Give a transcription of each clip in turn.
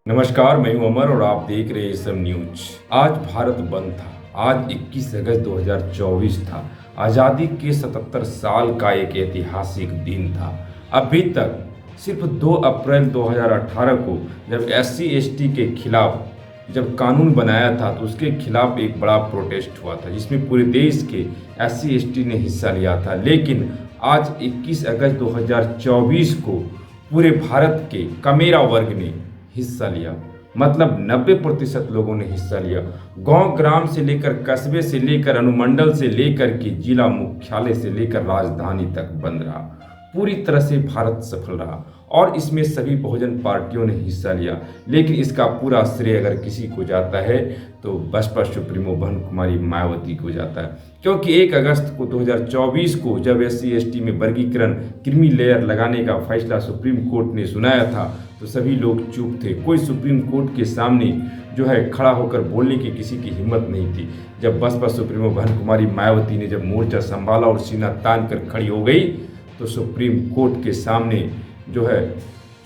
नमस्कार, मैं हूं अमर और आप देख रहे हैं SM न्यूज। आज भारत बंद था। आज 21 अगस्त 2024 था। आज़ादी के 77 साल का एक ऐतिहासिक दिन था। अभी तक सिर्फ 2 अप्रैल 2018 को जब SC/ST के खिलाफ जब कानून बनाया था तो उसके खिलाफ एक बड़ा प्रोटेस्ट हुआ था जिसमें पूरे देश के SC/ST ने हिस्सा लिया था। लेकिन आज 21 अगस्त 2024 को पूरे भारत के कमेरा वर्ग ने हिस्सा लिया। मतलब 90% लोगों ने हिस्सा लिया। गांव ग्राम से लेकर कस्बे से लेकर अनुमंडल से लेकर के जिला मुख्यालय से लेकर राजधानी तक बंद रहा। पूरी तरह से भारत सफल रहा और इसमें सभी बहुजन पार्टियों ने हिस्सा लिया। लेकिन इसका पूरा श्रेय अगर किसी को जाता है तो बसपा सुप्रीमो बहन कुमारी मायावती को जाता है, क्योंकि 1 अगस्त को 2024 को जब SC/ST में वर्गीकरण क्रीमी लेयर लगाने का फैसला सुप्रीम कोर्ट ने सुनाया था तो सभी लोग चुप थे। कोई सुप्रीम कोर्ट के सामने खड़ा होकर बोलने की किसी की हिम्मत नहीं थी। जब बसपा सुप्रीमो बहन कुमारी मायावती ने जब मोर्चा संभाला और सीना तान कर खड़ी हो गई तो सुप्रीम कोर्ट के सामने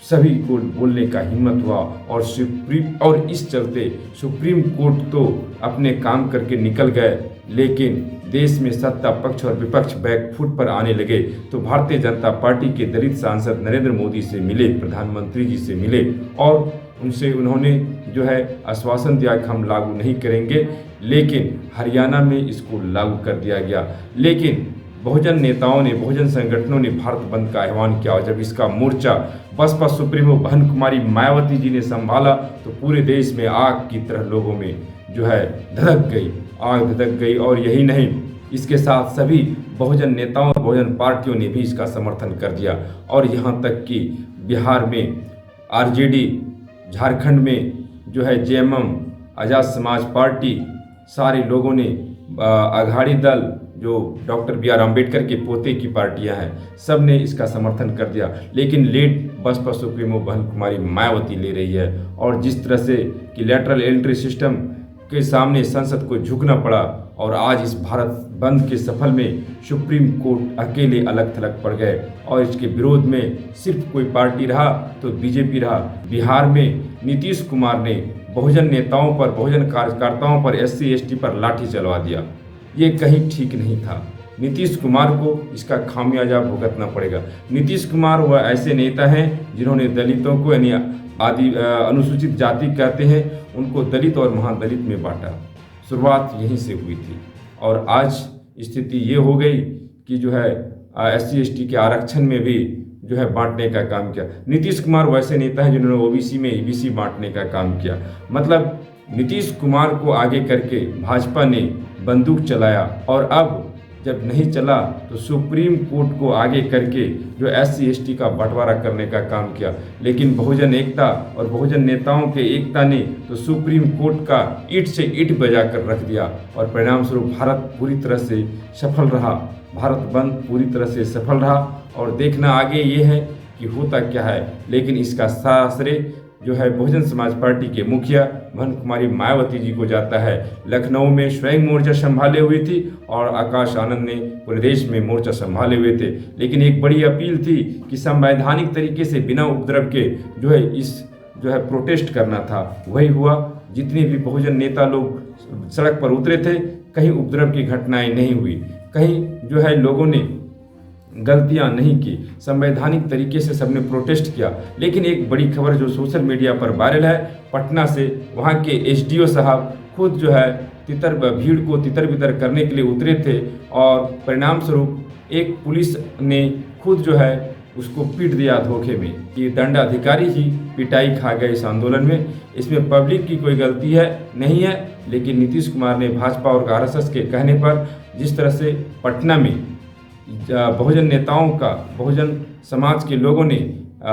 सभी को बोलने का हिम्मत हुआ और इस चलते सुप्रीम कोर्ट तो अपने काम करके निकल गए। लेकिन देश में सत्ता पक्ष और विपक्ष बैकफुट पर आने लगे तो भारतीय जनता पार्टी के दलित सांसद नरेंद्र मोदी से मिले, प्रधानमंत्री जी से मिले और उन्होंने आश्वासन दिया कि हम लागू नहीं करेंगे। लेकिन हरियाणा में इसको लागू कर दिया गया। लेकिन बहुजन नेताओं ने, बहुजन संगठनों ने भारत बंद का आह्वान किया और जब इसका मोर्चा बसपा सुप्रीमो बहन कुमारी मायावती जी ने संभाला तो पूरे देश में आग की तरह लोगों में आग धधक गई। और यही नहीं, इसके साथ सभी बहुजन नेताओं, बहुजन पार्टियों ने भी इसका समर्थन कर दिया। और यहाँ तक कि बिहार में RJD, झारखंड में JMM, आज़ाद समाज पार्टी, सारे लोगों ने, अघाड़ी दल जो डॉक्टर BR अम्बेडकर के पोते की पार्टियां हैं, सब ने इसका समर्थन कर दिया। लेकिन लीड बसपा सुप्रीमो बहन कुमारी मायावती ले रही है। और जिस तरह से कि लेटरल एंट्री सिस्टम के सामने संसद को झुकना पड़ा और आज इस भारत बंद के सफल में सुप्रीम कोर्ट अकेले अलग थलग पड़ गए और इसके विरोध में सिर्फ कोई पार्टी रहा तो BJP रहा। बिहार में नीतीश कुमार ने बहुजन नेताओं पर, बहुजन कार्यकर्ताओं पर, SC/ST पर लाठी चलवा दिया। ये कहीं ठीक नहीं था। नीतीश कुमार को इसका खामियाजा भुगतना पड़ेगा। नीतीश कुमार वह ऐसे नेता हैं जिन्होंने दलितों को, यानी अनुसूचित जाति कहते हैं, उनको दलित और महादलित में बांटा। शुरुआत यहीं से हुई थी और आज स्थिति ये हो गई कि SC/ST के आरक्षण में भी बांटने का काम किया। नीतीश कुमार वैसे नेता हैं जिन्होंने OBC में EBC बांटने का काम किया। मतलब नीतीश कुमार को आगे करके भाजपा ने बंदूक चलाया और अब जब नहीं चला तो सुप्रीम कोर्ट को आगे करके SC/ST का बंटवारा करने का काम किया। लेकिन बहुजन एकता और बहुजन नेताओं के एकता ने तो सुप्रीम कोर्ट का ईंट से ईंट बजा कर रख दिया और परिणाम स्वरूप भारत पूरी तरह से सफल रहा। भारत बंद पूरी तरह से सफल रहा और देखना आगे ये है कि होता क्या है। लेकिन इसका सारा श्रेय बहुजन समाज पार्टी के मुखिया बहन कुमारी मायावती जी को जाता है। लखनऊ में स्वयं मोर्चा संभाले हुई थी और आकाश आनंद ने पूरे देश में मोर्चा संभाले हुए थे। लेकिन एक बड़ी अपील थी कि संवैधानिक तरीके से बिना उपद्रव के प्रोटेस्ट करना था, वही हुआ। जितने भी बहुजन नेता लोग सड़क पर उतरे थे, कहीं उपद्रव की घटनाएं नहीं हुई, कहीं लोगों ने गलतियां नहीं की, संवैधानिक तरीके से सबने प्रोटेस्ट किया। लेकिन एक बड़ी खबर जो सोशल मीडिया पर वायरल है, पटना से वहां के SDO साहब खुद भीड़ को तितर बितर करने के लिए उतरे थे और परिणाम स्वरूप एक पुलिस ने खुद उसको पीट दिया धोखे में। कि दंडाधिकारी ही पिटाई खा गए इस आंदोलन में। इसमें पब्लिक की कोई गलती नहीं है। लेकिन नीतीश कुमार ने भाजपा और RSS के कहने पर जिस तरह से पटना में बहुजन नेताओं का, बहुजन समाज के लोगों ने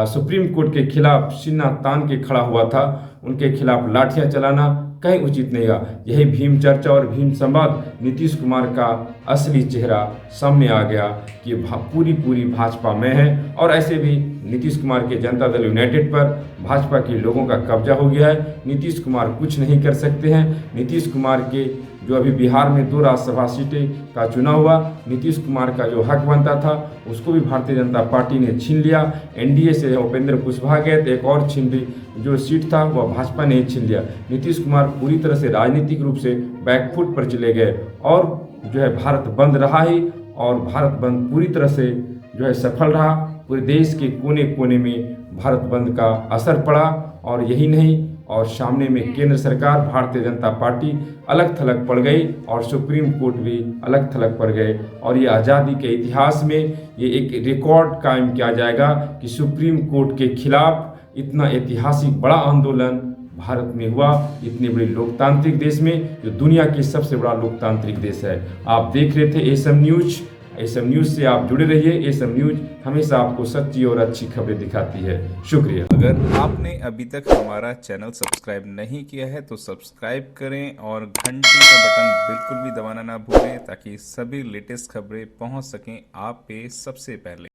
सुप्रीम कोर्ट के खिलाफ सीना तान के खड़ा हुआ था, उनके खिलाफ लाठियां चलाना कहीं उचित नहीं हुआ। यही भीम चर्चा और भीम संवाद नीतीश कुमार का असली चेहरा सामने आ गया कि पूरी भाजपा में है। और ऐसे भी नीतीश कुमार के जनता दल यूनाइटेड पर भाजपा के लोगों का कब्जा हो गया है। नीतीश कुमार कुछ नहीं कर सकते हैं। नीतीश कुमार के जो अभी बिहार में 2 राज्यसभा सीटें का चुनाव हुआ, नीतीश कुमार का जो हक बनता था उसको भी भारतीय जनता पार्टी ने छीन लिया। एनडीए से उपेंद्र कुशवाहा गए तो एक और जो सीट था वह भाजपा ने छीन लिया। नीतीश कुमार पूरी तरह से राजनीतिक रूप से बैकफुट पर चले गए और जो है भारत बंद रहा ही, और भारत बंद पूरी तरह से जो है सफल रहा। पूरे देश के कोने कोने में भारत बंद का असर पड़ा। और यही नहीं, और सामने में केंद्र सरकार भारतीय जनता पार्टी अलग थलग पड़ गई और सुप्रीम कोर्ट भी अलग थलग पड़ गए। और ये आज़ादी के इतिहास में ये एक रिकॉर्ड कायम किया जाएगा कि सुप्रीम कोर्ट के खिलाफ इतना ऐतिहासिक बड़ा आंदोलन भारत में हुआ, इतने बड़े लोकतांत्रिक देश में, जो दुनिया के सबसे बड़ा लोकतांत्रिक देश है। आप देख रहे थे एसएम न्यूज। एसएम न्यूज से आप जुड़े रहिए। एसएम न्यूज हमेशा आपको सच्ची और अच्छी खबरें दिखाती है। शुक्रिया। अगर आपने अभी तक हमारा चैनल सब्सक्राइब नहीं किया है तो सब्सक्राइब करें और घंटी का बटन बिल्कुल भी दबाना ना भूलें, ताकि सभी लेटेस्ट खबरें पहुंच सकें आप पे सबसे पहले।